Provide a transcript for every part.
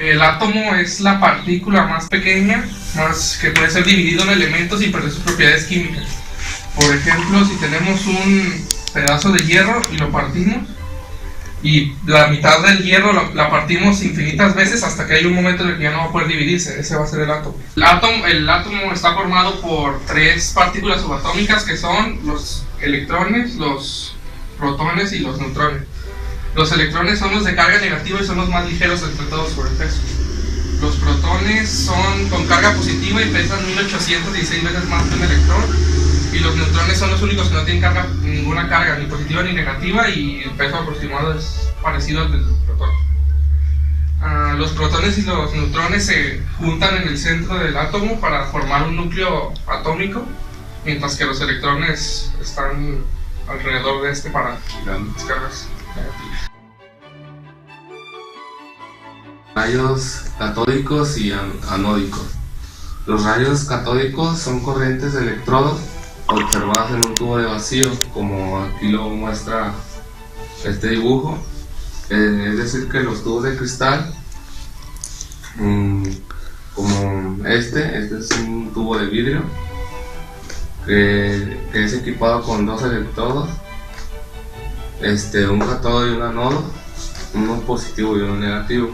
El átomo es la partícula más pequeña, más que puede ser dividido en elementos y perder sus propiedades químicas. Por ejemplo, si tenemos un pedazo de hierro y lo partimos, y la mitad del hierro la partimos infinitas veces hasta que hay un momento en el que ya no va a poder dividirse. Ese va a ser el átomo. El átomo está formado por tres partículas subatómicas que son los electrones, los protones y los neutrones. Los electrones son los de carga negativa y son los más ligeros entre todos por el peso. Los protones son con carga positiva y pesan 1816 veces más que un electrón. Y los neutrones son los únicos que no tienen ninguna carga, ni positiva ni negativa, y el peso aproximado es parecido al del protón. Los protones y los neutrones se juntan en el centro del átomo para formar un núcleo atómico, mientras que los electrones están alrededor de este para las cargas negativas. Rayos catódicos y anódicos. Los rayos catódicos son corrientes de electrodos observadas en un tubo de vacío, como aquí lo muestra este dibujo. Es decir, que los tubos de cristal, como este es un tubo de vidrio que es equipado con dos electrodos, un cátodo y un anodo, uno positivo y uno negativo.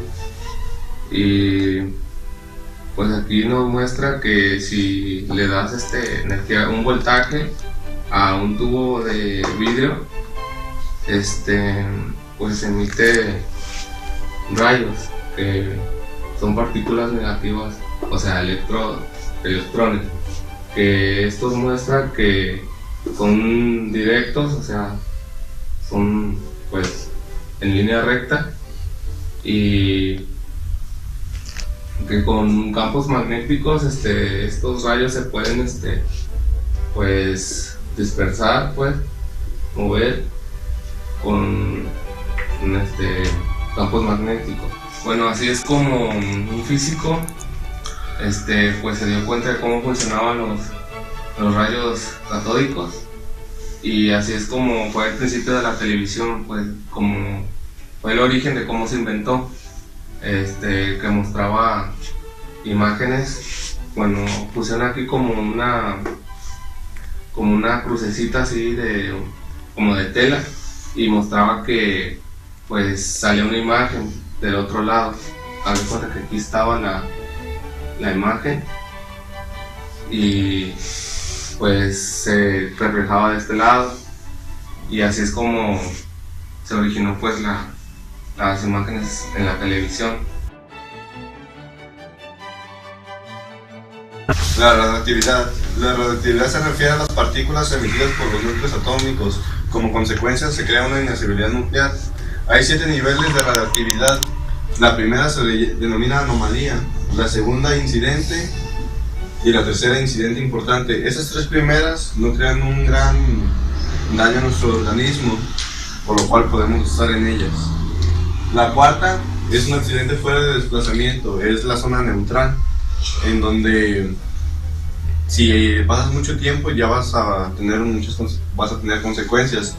Y pues aquí nos muestra que si le das energía, un voltaje a un tubo de vidrio, pues emite rayos que son partículas negativas, o sea, electrones, que esto muestra que son directos, o sea, son pues en línea recta, y que con campos magnéticos estos rayos se pueden pues dispersar, pues mover con campos magnéticos. Bueno, así es como un físico pues se dio cuenta de cómo funcionaban los rayos catódicos, y así es como fue el principio de la televisión, pues como fue el origen de cómo se inventó. Que mostraba imágenes. Bueno, pusieron aquí como una crucecita así como de tela, y mostraba que pues salía una imagen del otro lado. Haz de cuenta que aquí estaba la imagen, y pues se reflejaba de este lado, y así es como se originó pues las imágenes en la televisión. La radioactividad. La radioactividad se refiere a las partículas emitidas por los núcleos atómicos. Como consecuencia se crea una inestabilidad nuclear. Hay 7 niveles de radioactividad. La primera se denomina anomalía, la segunda incidente y la tercera incidente importante. Esas 3 primeras no crean un gran daño a nuestro organismo, por lo cual podemos estar en ellas. La cuarta es un accidente fuera de desplazamiento, es la zona neutral, en donde si pasas mucho tiempo ya vas a tener consecuencias.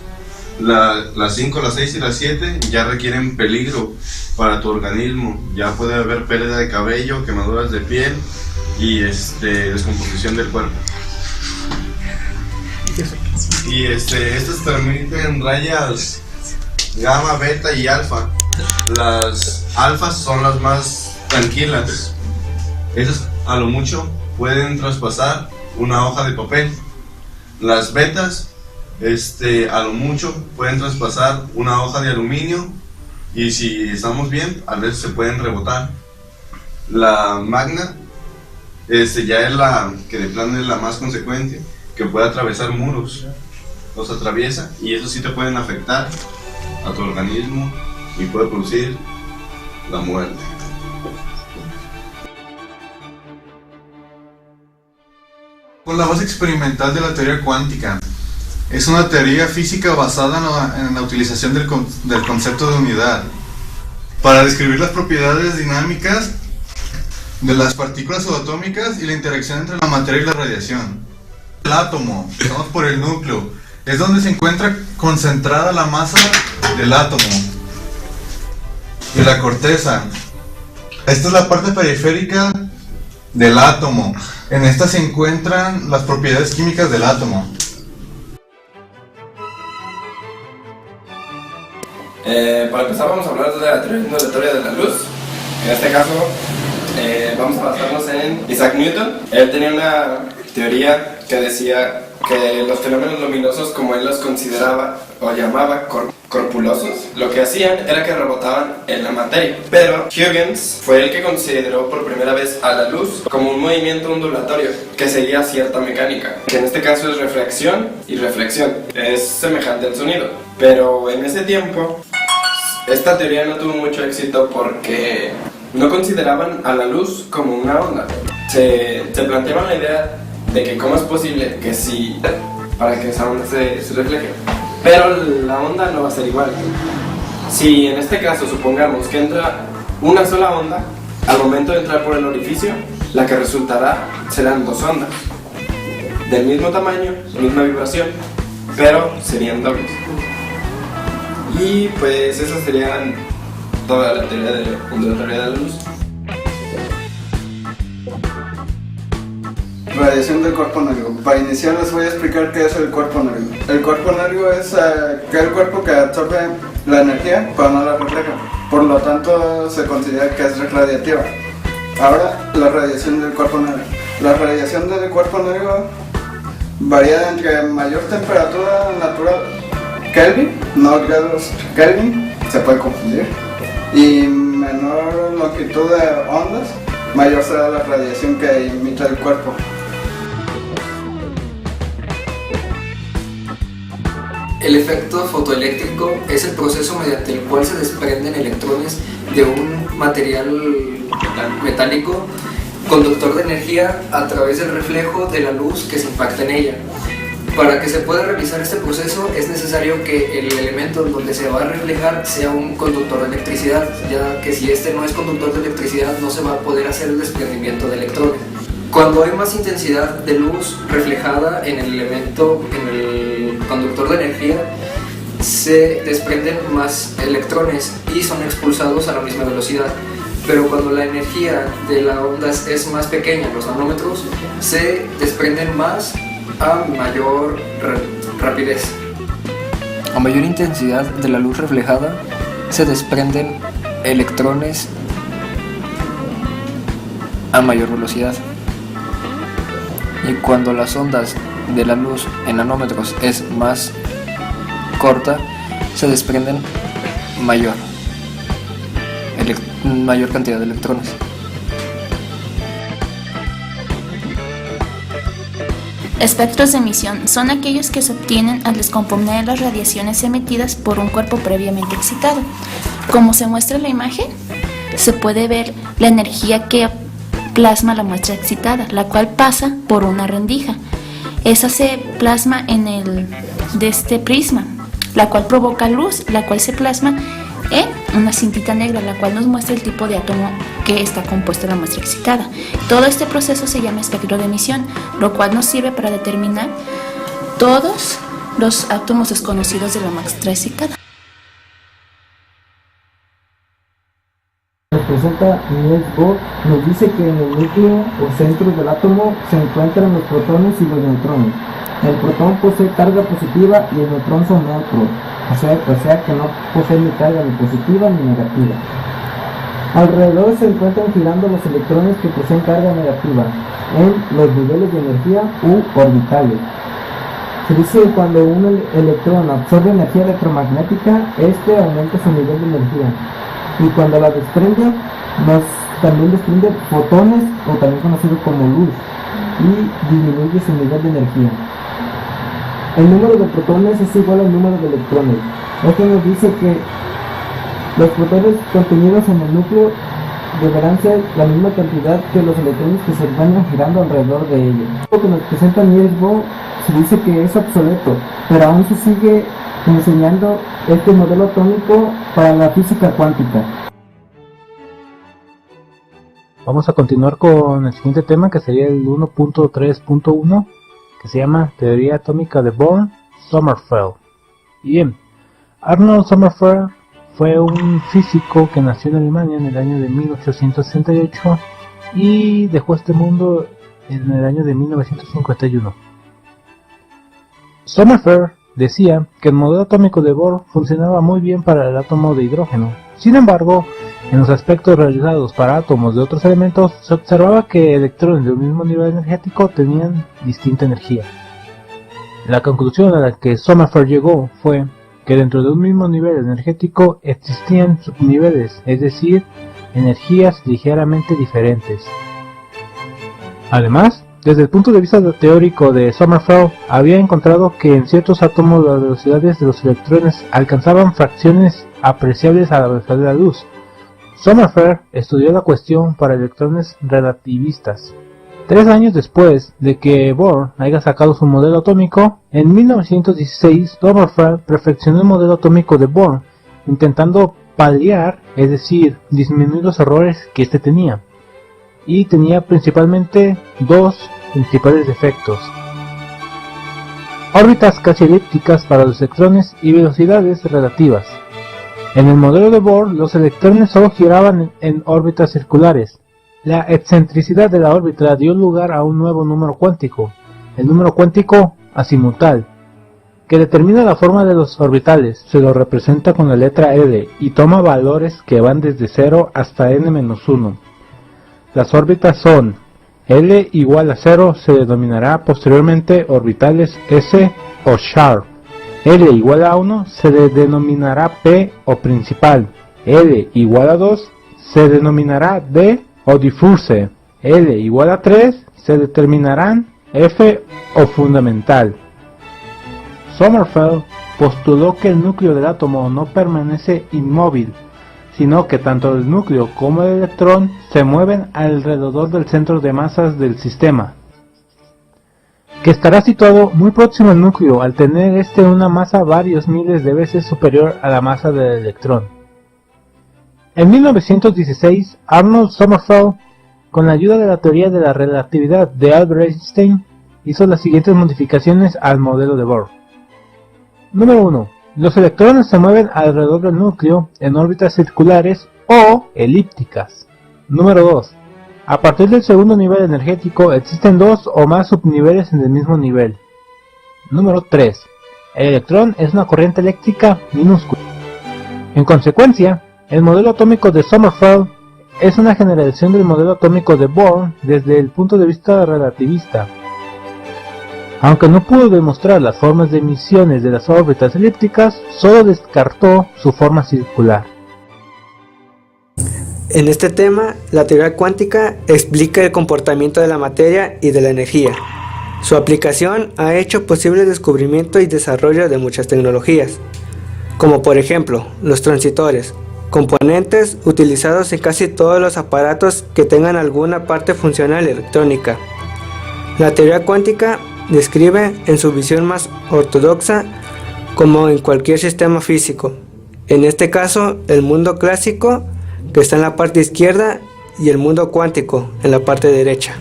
Las 5, las 6 y las 7 ya requieren peligro para tu organismo. Ya puede haber pérdida de cabello, quemaduras de piel y descomposición del cuerpo. Y estas permiten rayas gamma, beta y alfa. Las alfas son las más tranquilas. Esas a lo mucho pueden traspasar una hoja de papel. Las betas a lo mucho pueden traspasar una hoja de aluminio, y si estamos bien, a veces se pueden rebotar. La magna ya es la que de plano es la más consecuente, que puede atravesar muros, los atraviesa, y eso sí te pueden afectar a tu organismo y puede producir la muerte. Con la base experimental de la teoría cuántica. Es una teoría física basada en la utilización del concepto de unidad para describir las propiedades dinámicas de las partículas subatómicas y la interacción entre la materia y la radiación. El átomo, empezamos por el núcleo, es donde se encuentra concentrada la masa del átomo. Y la corteza. Esta es la parte periférica del átomo. En esta se encuentran las propiedades químicas del átomo. Para empezar vamos a hablar de la teoría de la luz. En este caso vamos a basarnos en Isaac Newton. Él tenía una teoría que decía que los fenómenos luminosos, como él los consideraba o llamaba corpulosos, lo que hacían era que rebotaban en la materia. Pero Huygens fue el que consideró por primera vez a la luz como un movimiento ondulatorio que seguía cierta mecánica, que en este caso es reflexión y reflexión. Es semejante al sonido. Pero en ese tiempo esta teoría no tuvo mucho éxito porque no consideraban a la luz como una onda. Se planteaban la idea de que cómo es posible que sí, para que esa onda se refleje, pero la onda no va a ser igual. Si en este caso supongamos que entra una sola onda, al momento de entrar por el orificio, la que resultará serán dos ondas, del mismo tamaño, misma vibración, pero serían dobles. Y pues esa sería toda la teoría de la luz. Radiación del cuerpo negro. Para iniciar les voy a explicar qué es el cuerpo negro. El cuerpo negro es aquel cuerpo que absorbe la energía pero no la refleja. Por lo tanto se considera que es radiactiva. Ahora, la radiación del cuerpo negro. La radiación del cuerpo negro varía entre mayor temperatura natural Kelvin, no grados Kelvin, se puede confundir, y menor longitud de ondas, mayor será la radiación que emite el cuerpo. El efecto fotoeléctrico es el proceso mediante el cual se desprenden electrones de un material metálico conductor de energía a través del reflejo de la luz que se impacta en ella. Para que se pueda realizar este proceso es necesario que el elemento donde se va a reflejar sea un conductor de electricidad, ya que si este no es conductor de electricidad no se va a poder hacer el desprendimiento de electrones. Cuando hay más intensidad de luz reflejada en el elemento, en el conductor de energía, se desprenden más electrones y son expulsados a la misma velocidad. Pero cuando la energía de la onda es más pequeña, los nanómetros, se desprenden más a mayor rapidez. A mayor intensidad de la luz reflejada, se desprenden electrones a mayor velocidad. Y cuando las ondas de la luz en nanómetros es más corta, se desprenden mayor cantidad de electrones. Espectros de emisión son aquellos que se obtienen al descomponer las radiaciones emitidas por un cuerpo previamente excitado. Como se muestra en la imagen, se puede ver la energía que plasma la muestra excitada, la cual pasa por una rendija. Esa se plasma en el de este prisma, la cual provoca luz, la cual se plasma en una cintita negra, la cual nos muestra el tipo de átomo que está compuesta la muestra excitada. Todo este proceso se llama espectro de emisión, lo cual nos sirve para determinar todos los átomos desconocidos de la muestra excitada. Nos presenta Niels Bohr, nos dice que en el núcleo o centro del átomo se encuentran los protones y los neutrones. El protón posee carga positiva y el neutrón son neutros, o sea que no posee ni carga ni positiva ni negativa. Alrededor se encuentran girando los electrones que poseen carga negativa en los niveles de energía u orbitales. Se dice que cuando un electrón absorbe energía electromagnética, este aumenta su nivel de energía, y cuando la desprende, también desprende fotones, o también conocido como luz, y disminuye su nivel de energía. El número de protones es igual al número de electrones. Esto nos dice que los protones contenidos en el núcleo deberán ser la misma cantidad que los electrones que se encuentran girando alrededor de ellos. Lo que nos presenta Niels Bohr se dice que es obsoleto, pero aún se sigue enseñando este modelo atómico para la física cuántica. Vamos a continuar con el siguiente tema, que sería el 1.3.1, que se llama Teoría Atómica de Born-Sommerfeld. Bien, Arnold Sommerfeld fue un físico que nació en Alemania en el año de 1868 y dejó este mundo en el año de 1951. Sommerfeld decía que el modelo atómico de Bohr funcionaba muy bien para el átomo de hidrógeno. Sin embargo, en los aspectos realizados para átomos de otros elementos, se observaba que electrones de un mismo nivel energético tenían distinta energía. La conclusión a la que Sommerfeld llegó fue que dentro de un mismo nivel energético existían subniveles, es decir, energías ligeramente diferentes. Además, desde el punto de vista teórico de Sommerfeld, había encontrado que en ciertos átomos las velocidades de los electrones alcanzaban fracciones apreciables a la velocidad de la luz. Sommerfeld estudió la cuestión para electrones relativistas. 3 años después de que Bohr haya sacado su modelo atómico, en 1916 Sommerfeld perfeccionó el modelo atómico de Bohr, intentando paliar, es decir, disminuir los errores que este tenía. Y tenía principalmente dos principales defectos: órbitas casi elípticas para los electrones y velocidades relativas. En el modelo de Bohr, los electrones solo giraban en órbitas circulares. La excentricidad de la órbita dio lugar a un nuevo número cuántico, el número cuántico azimutal, que determina la forma de los orbitales. Se lo representa con la letra L y toma valores que van desde 0 hasta n-1. Las órbitas son L igual a 0, se denominará posteriormente orbitales S o sharp. L igual a 1 se denominará P o principal. L igual a 2 se denominará D o diffuse. L igual a 3 se determinarán F o fundamental. Sommerfeld postuló que el núcleo del átomo no permanece inmóvil, sino que tanto el núcleo como el electrón se mueven alrededor del centro de masas del sistema, que estará situado muy próximo al núcleo al tener este una masa varios miles de veces superior a la masa del electrón. En 1916, Arnold Sommerfeld, con la ayuda de la teoría de la relatividad de Albert Einstein, hizo las siguientes modificaciones al modelo de Bohr. Número 1. Los electrones se mueven alrededor del núcleo en órbitas circulares o elípticas. Número 2. A partir del segundo nivel energético existen dos o más subniveles en el mismo nivel. Número 3. El electrón es una corriente eléctrica minúscula. En consecuencia, el modelo atómico de Sommerfeld es una generalización del modelo atómico de Bohr desde el punto de vista relativista. Aunque no pudo demostrar las formas de emisiones de las órbitas elípticas, solo descartó su forma circular. En este tema, la teoría cuántica explica el comportamiento de la materia y de la energía. Su aplicación ha hecho posible el descubrimiento y desarrollo de muchas tecnologías, como por ejemplo los transistores, componentes utilizados en casi todos los aparatos que tengan alguna parte funcional electrónica. La teoría cuántica describe en su visión más ortodoxa como en cualquier sistema físico, en este caso el mundo clásico, que está en la parte izquierda, y el mundo cuántico en la parte derecha.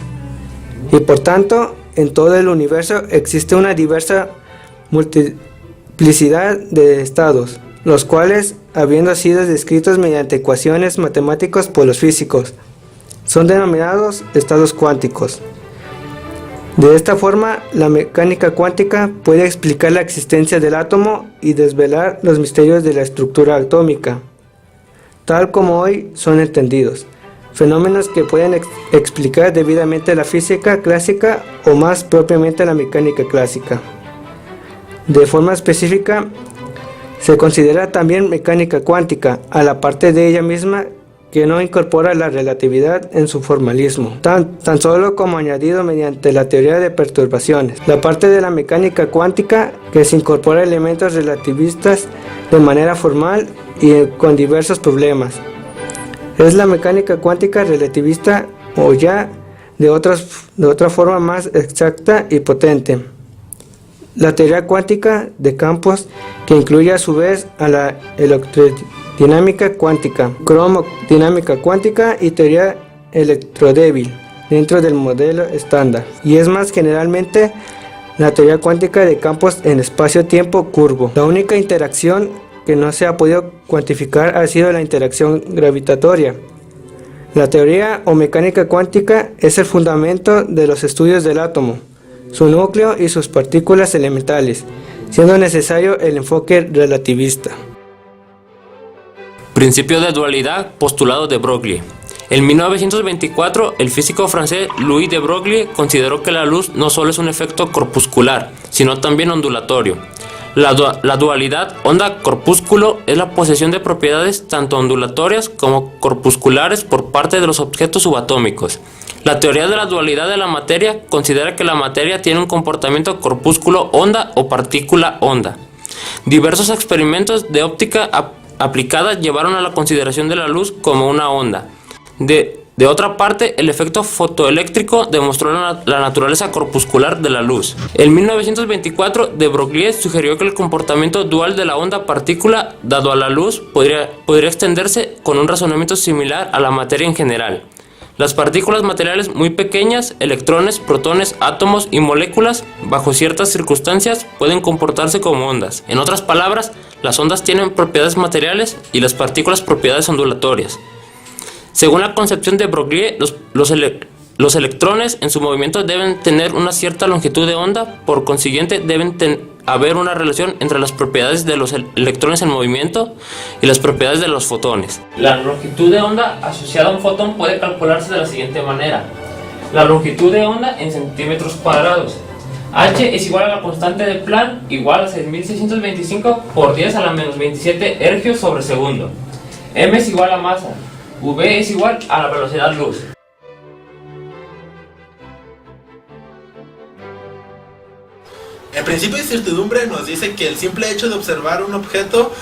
Y por tanto, en todo el universo existe una diversa multiplicidad de estados, los cuales, habiendo sido descritos mediante ecuaciones matemáticas por los físicos, son denominados estados cuánticos. De esta forma, la mecánica cuántica puede explicar la existencia del átomo y desvelar los misterios de la estructura atómica, tal como hoy son entendidos, fenómenos que pueden explicar debidamente la física clásica o más propiamente la mecánica clásica. De forma específica, se considera también mecánica cuántica a la parte de ella misma que no incorpora la relatividad en su formalismo, tan solo como añadido mediante la teoría de perturbaciones, la parte de la mecánica cuántica que se incorpora elementos relativistas de manera formal y con diversos problemas. Es la mecánica cuántica relativista, o ya de otra forma más exacta y potente, la teoría cuántica de campos, que incluye a su vez a la electrodinámica cuántica, cromodinámica cuántica y teoría electrodébil dentro del modelo estándar, y es más generalmente la teoría cuántica de campos en espacio-tiempo curvo. La única interacción que no se ha podido cuantificar ha sido la interacción gravitatoria. La teoría o mecánica cuántica es el fundamento de los estudios del átomo, su núcleo y sus partículas elementales, siendo necesario el enfoque relativista. Principio de dualidad postulado de Broglie. En 1924, el físico francés Louis de Broglie consideró que la luz no solo es un efecto corpuscular, sino también ondulatorio. La dualidad onda-corpúsculo es la posesión de propiedades tanto ondulatorias como corpusculares por parte de los objetos subatómicos. La teoría de la dualidad de la materia considera que la materia tiene un comportamiento corpúsculo-onda o partícula-onda. Diversos experimentos de óptica aplicada llevaron a la consideración de la luz como una onda. De otra parte, el efecto fotoeléctrico demostró la naturaleza corpuscular de la luz. En 1924, de Broglie sugirió que el comportamiento dual de la onda-partícula dado a la luz podría extenderse con un razonamiento similar a la materia en general. Las partículas materiales muy pequeñas, electrones, protones, átomos y moléculas, bajo ciertas circunstancias, pueden comportarse como ondas. En otras palabras, las ondas tienen propiedades materiales y las partículas propiedades ondulatorias. Según la concepción de Broglie, los electrones en su movimiento deben tener una cierta longitud de onda, por consiguiente deben haber una relación entre las propiedades de los electrones en movimiento y las propiedades de los fotones. La longitud de onda asociada a un fotón puede calcularse de la siguiente manera. La longitud de onda en centímetros cuadrados. H es igual a la constante de Planck, igual a 6625 por 10 a la menos 27 ergios sobre segundo. M es igual a masa. V es igual a la velocidad luz. El principio de incertidumbre nos dice que el simple hecho de observar un objeto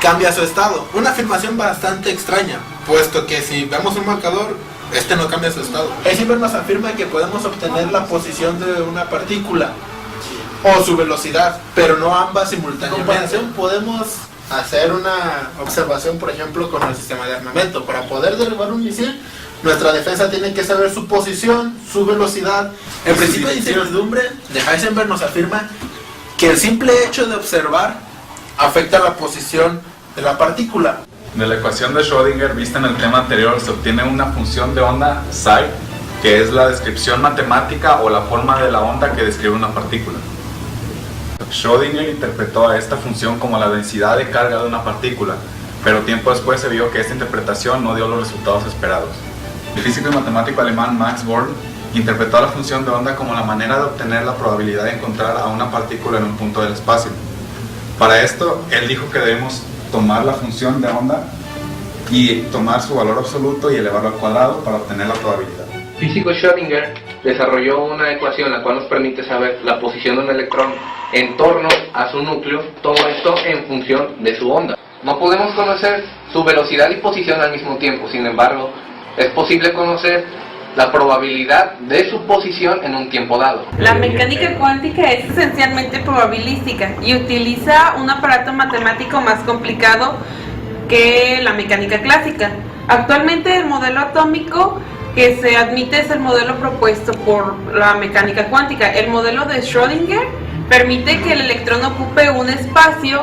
cambia su estado. Una afirmación bastante extraña, puesto que si vemos un marcador, este no cambia su estado. Heisenberg nos afirma que podemos obtener la posición de una partícula o su velocidad, pero no ambas simultáneamente. En comparación, podemos hacer una observación, por ejemplo, con el sistema de armamento. Para poder derribar un misil, nuestra defensa tiene que saber su posición, su velocidad. El principio de incertidumbre de Heisenberg nos afirma que el simple hecho de observar afecta la posición de la partícula. De la ecuación de Schrödinger vista en el tema anterior se obtiene una función de onda psi, que es la descripción matemática o la forma de la onda que describe una partícula. Schrödinger interpretó a esta función como la densidad de carga de una partícula, pero tiempo después se vio que esta interpretación no dio los resultados esperados. El físico y matemático alemán Max Born interpretó la función de onda como la manera de obtener la probabilidad de encontrar a una partícula en un punto del espacio. Para esto, él dijo que debemos tomar la función de onda y tomar su valor absoluto y elevarlo al cuadrado para obtener la probabilidad. El físico Schrödinger desarrolló una ecuación la cual nos permite saber la posición de un electrón en torno a su núcleo, todo esto en función de su onda. No podemos conocer su velocidad y posición al mismo tiempo, sin embargo, es posible conocer la probabilidad de su posición en un tiempo dado. La mecánica cuántica es esencialmente probabilística y utiliza un aparato matemático más complicado que la mecánica clásica. Actualmente el modelo atómico que se admite es el modelo propuesto por la mecánica cuántica. El modelo de Schrödinger permite que el electrón ocupe un espacio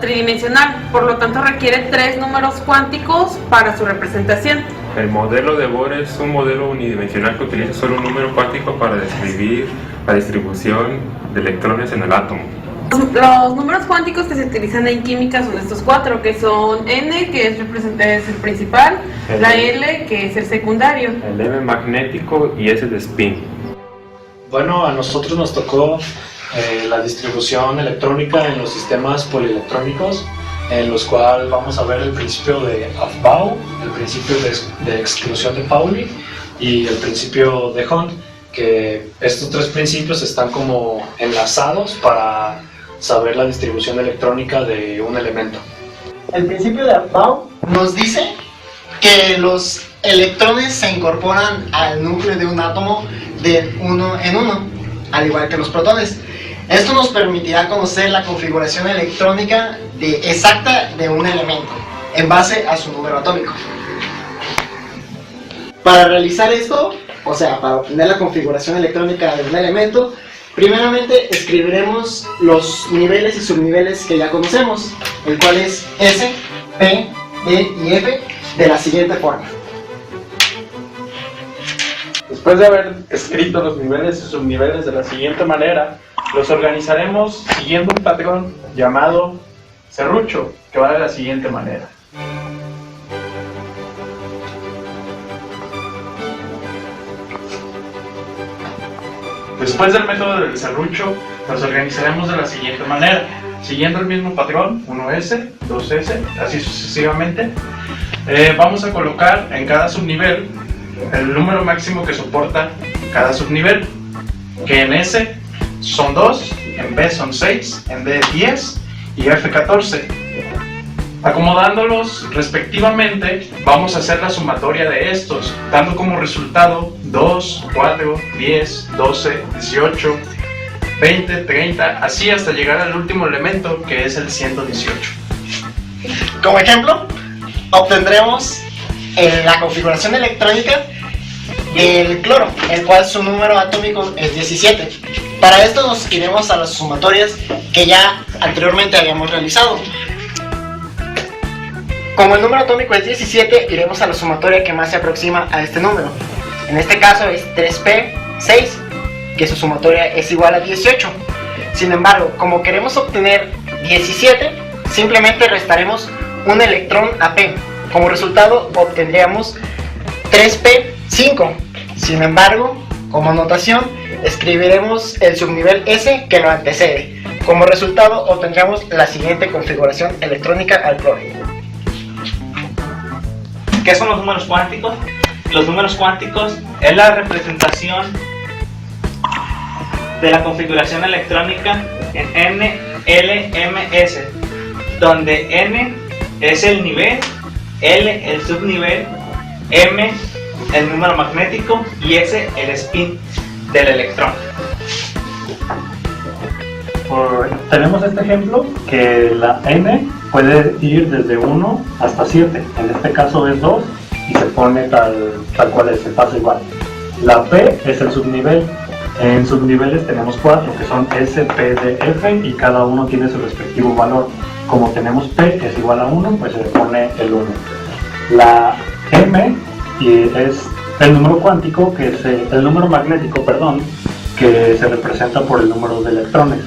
tridimensional, por lo tanto requiere 3 números cuánticos para su representación. El modelo de Bohr es un modelo unidimensional que utiliza solo un número cuántico para describir la distribución de electrones en el átomo. Los números cuánticos que se utilizan en química son estos 4, que son n, que es el principal, la L, que es el secundario, el M magnético y S de spin. Bueno, a nosotros nos tocó la distribución electrónica en los sistemas polielectrónicos, en los cuales vamos a ver el principio de Aufbau, el principio de exclusión de Pauli y el principio de Hund, que estos 3 principios están como enlazados para saber la distribución electrónica de un elemento. El principio de Aufbau nos dice que los electrones se incorporan al núcleo de un átomo de uno en uno, al igual que los protones. Esto nos permitirá conocer la configuración electrónica exacta de un elemento, en base a su número atómico. Para realizar esto, o sea, para obtener la configuración electrónica de un elemento, Primeramente escribiremos los niveles y subniveles que ya conocemos, el cual es S, P, E y F, de la siguiente forma. Después de haber escrito los niveles y subniveles de la siguiente manera, los organizaremos siguiendo un patrón llamado serrucho, que va de la siguiente manera. Después del método del serrucho, los organizaremos de la siguiente manera, siguiendo el mismo patrón, 1S, 2S, así sucesivamente. Vamos a colocar en cada subnivel el número máximo que soporta cada subnivel, que en S son 2, en B son 6, en D 10 y F 14. Acomodándolos respectivamente, vamos a hacer la sumatoria de estos, dando como resultado 2, 4, 10, 12, 18, 20, 30, así hasta llegar al último elemento, que es el 118. Como ejemplo, obtendremos la configuración electrónica del cloro, el cual su número atómico es 17. Para esto nos iremos a las sumatorias que ya anteriormente habíamos realizado. Como el número atómico es 17, iremos a la sumatoria que más se aproxima a este número. En este caso es 3p6, que su sumatoria es igual a 18. Sin embargo, como queremos obtener 17, simplemente restaremos un electrón a p. Como resultado obtendríamos 3p5. Sin embargo, como notación, escribiremos el subnivel S que lo antecede. Como resultado obtendremos la siguiente configuración electrónica al cloro. ¿Qué son los números cuánticos? Los números cuánticos es la representación de la configuración electrónica en NLMS, donde N es el nivel, L el subnivel, M el número magnético y S el spin del electrón. Tenemos este ejemplo que la N puede ir desde 1 hasta 7, en este caso es 2 y se pone tal cual es, se pasa igual. La P es el subnivel, en subniveles tenemos 4 que son S, P, D, F y cada uno tiene su respectivo valor. Como tenemos P es igual a 1, pues se le pone el 1. La M es el número cuántico, que es el número magnético, perdón, que se representa por el número de electrones.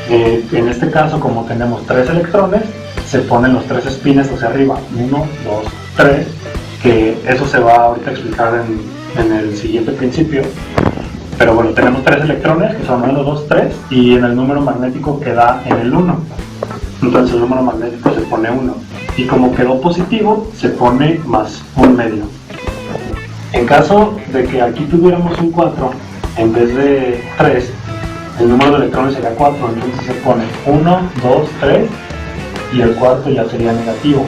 En este caso, como tenemos 3 electrones, se ponen los 3 spines hacia arriba, 1, 2, 3, que eso se va ahorita a explicar en el siguiente principio. Pero bueno, tenemos 3 electrones, que son 1, 2, 3, y en el número magnético queda en el 1. Entonces el número magnético se pone 1. Y como quedó positivo, se pone más un medio. En caso de que aquí tuviéramos un 4, en vez de 3, el número de electrones sería 4, entonces se pone 1, 2, 3 y el cuarto ya sería negativo,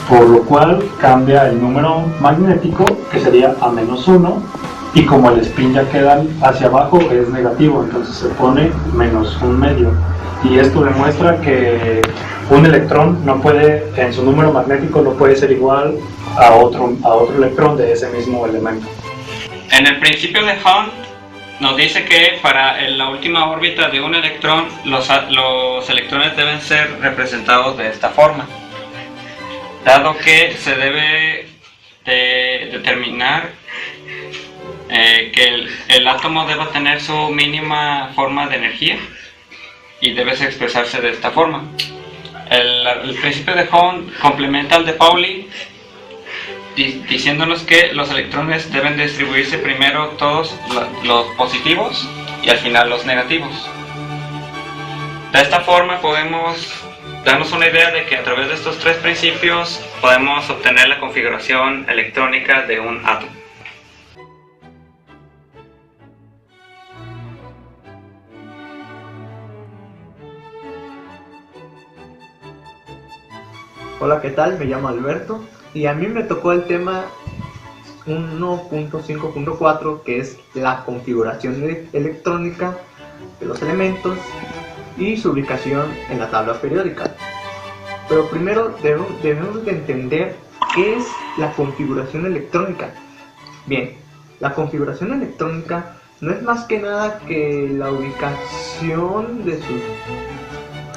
por lo cual cambia el número magnético, que sería a menos 1, y como el spin ya queda hacia abajo es negativo, entonces se pone menos un medio. Y esto demuestra que un electrón no puede, en su número magnético no puede ser igual a otro electrón de ese mismo elemento. En el principio de Hund nos dice que para la última órbita de un electrón los electrones deben ser representados de esta forma, dado que se debe de determinar que el átomo debe tener su mínima forma de energía y debe expresarse de esta forma. El principio de Hund complementa al de Pauli diciéndonos que los electrones deben distribuirse primero todos los positivos y al final los negativos. De esta forma podemos darnos una idea de que a través de estos 3 principios podemos obtener la configuración electrónica de un átomo. Hola, ¿qué tal? Me llamo Alberto y a mí me tocó el tema 1.5.4, que es la configuración electrónica de los elementos y su ubicación en la tabla periódica. Pero primero debemos de entender qué es la configuración electrónica. Bien, la configuración electrónica no es más que nada que la ubicación de sus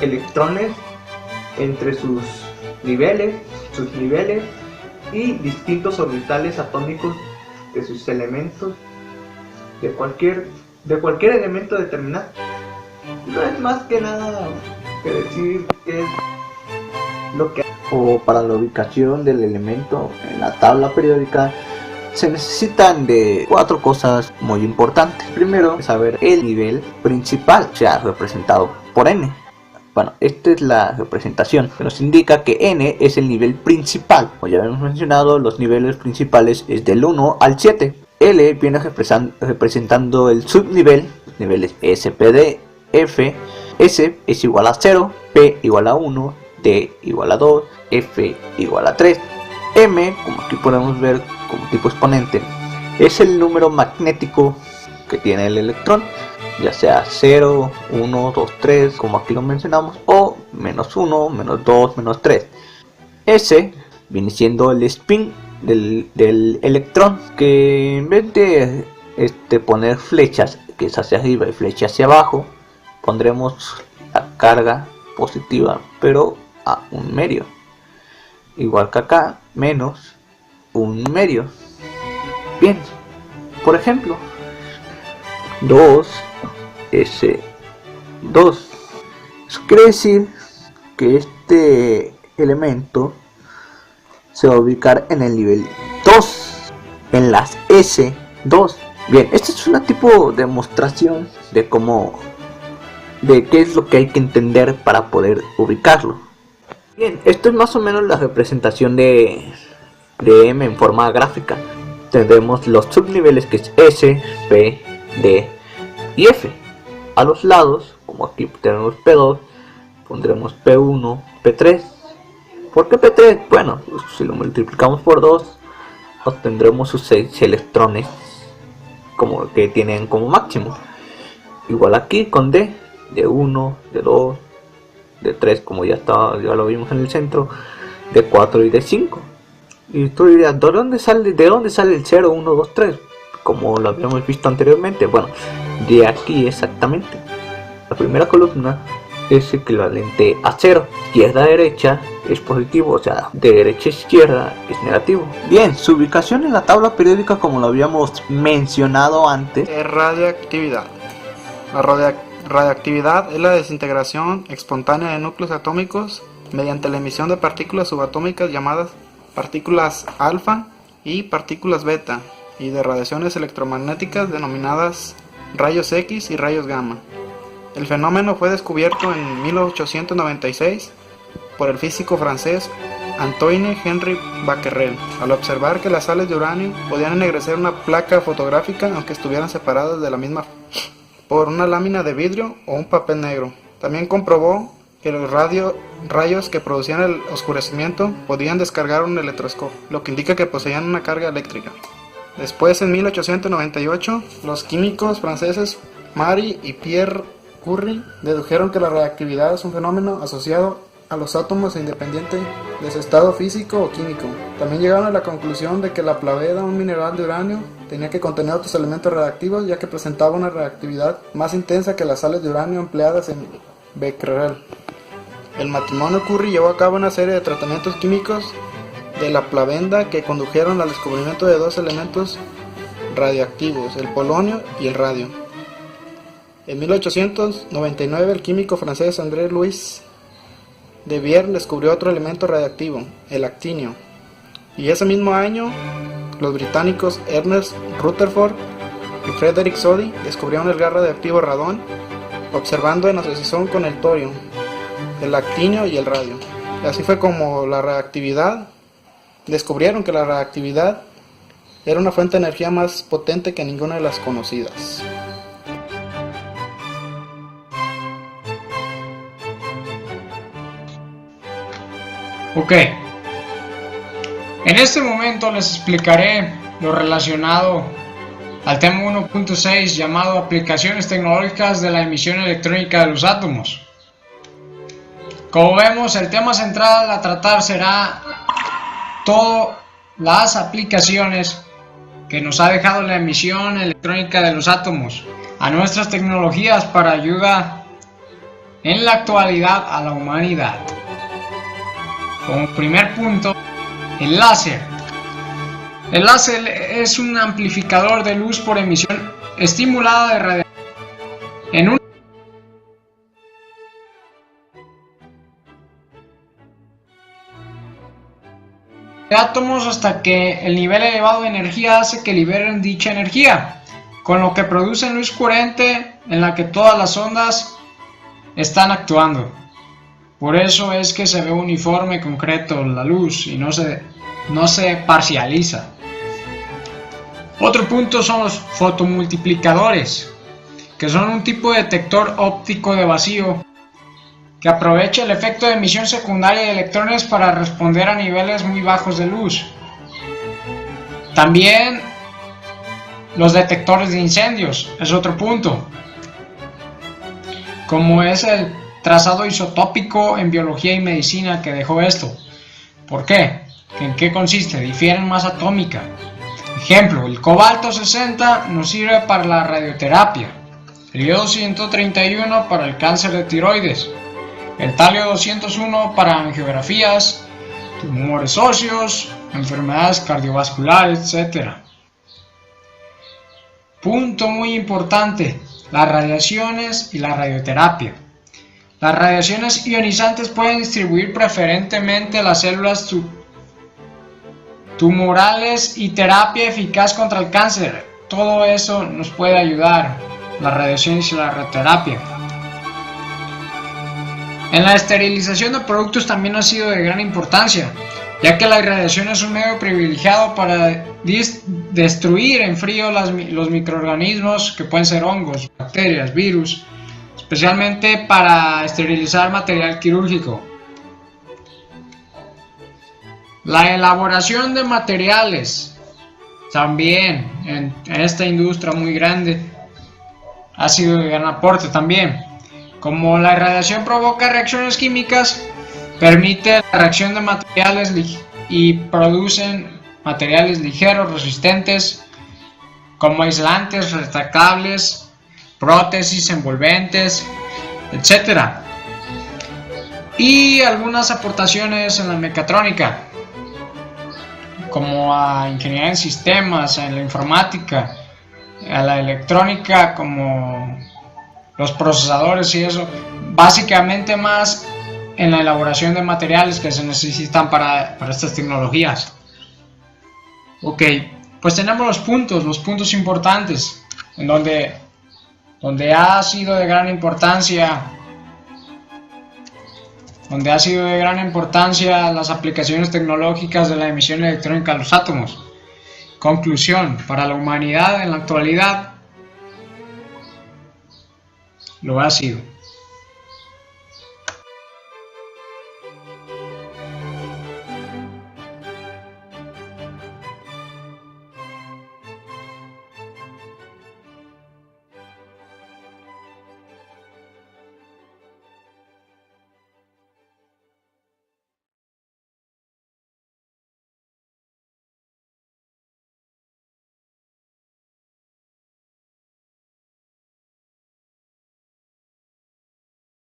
electrones entre sus niveles y distintos orbitales atómicos de sus elementos, de cualquier elemento determinado. No es más que nada que decir que es lo que... O para la ubicación del elemento en la tabla periódica se necesitan de 4 cosas muy importantes. Primero, saber el nivel principal, o sea, representado por n. Bueno, esta es la representación que nos indica que n es el nivel principal. Como ya hemos mencionado, los niveles principales es del 1 al 7. L viene representando el subnivel, los niveles S, P, D, F. S es igual a 0, P igual a 1, D igual a 2, F igual a 3. M, como aquí podemos ver como tipo exponente, es el número magnético que tiene el electrón, ya sea 0, 1, 2, 3, como aquí lo mencionamos, o menos 1, menos 2, menos 3. S viene siendo el spin del electrón, que en vez de poner flechas que es hacia arriba y flechas hacia abajo, pondremos la carga positiva pero a 1 medio, igual que acá, menos 1 medio. Bien, por ejemplo, 2S2. Eso quiere decir que este elemento se va a ubicar en el nivel 2, en las S2. Bien, este es una tipo de demostración de qué es lo que hay que entender para poder ubicarlo. Bien, esto es más o menos la representación de M en forma gráfica. Tendremos los subniveles que es S, P, D y F. A los lados, como aquí tenemos P2, pondremos P1, P3. ¿Por qué P3? Bueno, si lo multiplicamos por 2, obtendremos sus 6 electrones como que tienen como máximo. Igual aquí con D, D1, D2, D3, como ya lo vimos en el centro, D4 y D5. Y tú dirías, ¿de dónde sale el 0, 1, 2, 3? Como lo habíamos visto anteriormente. Bueno, de aquí exactamente. La primera columna es equivalente a 0. Izquierda a derecha es positivo, o sea, de derecha a izquierda es negativo. Bien, su ubicación en la tabla periódica, como lo habíamos mencionado antes, es radioactividad. La radioactividad es la desintegración espontánea de núcleos atómicos mediante la emisión de partículas subatómicas llamadas partículas alfa y partículas beta, y de radiaciones electromagnéticas denominadas rayos X y rayos gamma. El fenómeno fue descubierto en 1896 por el físico francés Antoine Henri Becquerel, al observar que las sales de uranio podían ennegrecer una placa fotográfica aunque estuvieran separadas de la misma por una lámina de vidrio o un papel negro. También comprobó que los rayos que producían el oscurecimiento podían descargar un electroscopio, lo que indica que poseían una carga eléctrica. Después, en 1898, los químicos franceses Marie y Pierre Curie dedujeron que la radioactividad es un fenómeno asociado a los átomos e independiente de su estado físico o químico. También llegaron a la conclusión de que la plaveda, un mineral de uranio, tenía que contener otros elementos radiactivos, ya que presentaba una reactividad más intensa que las sales de uranio empleadas en Becquerel. El matrimonio Curie llevó a cabo una serie de tratamientos químicos de la plavenda que condujeron al descubrimiento de 2 elementos radioactivos, el polonio y el radio. En 1899 el químico francés André-Louis Debierne descubrió otro elemento radioactivo, el actinio, y ese mismo año los británicos Ernest Rutherford y Frederick Soddy descubrieron el gas radioactivo radón, observando en asociación con el torio, el actinio y el radio. Y así fue como descubrieron que la radioactividad era una fuente de energía más potente que ninguna de las conocidas. Ok, en este momento les explicaré lo relacionado al tema 1.6 llamado aplicaciones tecnológicas de la emisión electrónica de los átomos. Como vemos, el tema central a tratar será todas las aplicaciones que nos ha dejado la emisión electrónica de los átomos a nuestras tecnologías para ayuda en la actualidad a la humanidad. Como primer punto, el láser. El láser es un amplificador de luz por emisión estimulada de radiación en un de átomos hasta que el nivel elevado de energía hace que liberen dicha energía, con lo que producen luz coherente en la que todas las ondas están actuando. Por eso es que se ve uniforme, concreto la luz y no se parcializa. Otro punto son los fotomultiplicadores, que son un tipo de detector óptico de vacío que aprovecha el efecto de emisión secundaria de electrones para responder a niveles muy bajos de luz. También los detectores de incendios es otro punto, como es el trazado isotópico en biología y medicina que dejó esto. ¿Por qué? ¿En qué consiste? Difiere en masa atómica. Ejemplo, el cobalto 60 nos sirve para la radioterapia, el iodo 131 para el cáncer de tiroides, el talio 201 para angiografías, tumores óseos, enfermedades cardiovasculares, etc. Punto muy importante, las radiaciones y la radioterapia. Las radiaciones ionizantes pueden distribuir preferentemente las células tumorales y terapia eficaz contra el cáncer. Todo eso nos puede ayudar, las radiaciones y la radioterapia. En la esterilización de productos también ha sido de gran importancia, ya que la irradiación es un medio privilegiado para destruir en frío los microorganismos que pueden ser hongos, bacterias, virus, especialmente para esterilizar material quirúrgico. La elaboración de materiales también en esta industria muy grande ha sido de gran aporte también. Como la irradiación provoca reacciones químicas, permite la reacción de materiales y producen materiales ligeros, resistentes, como aislantes, retractables, prótesis, envolventes, etc. Y algunas aportaciones en la mecatrónica, como a ingeniería en sistemas, en la informática, a la electrónica, como los procesadores y eso, básicamente más en la elaboración de materiales que se necesitan para estas tecnologías. Ok, pues tenemos los puntos importantes, en donde ha sido de gran importancia las aplicaciones tecnológicas de la emisión electrónica de los átomos. Conclusión, para la humanidad en la actualidad lo ha sido.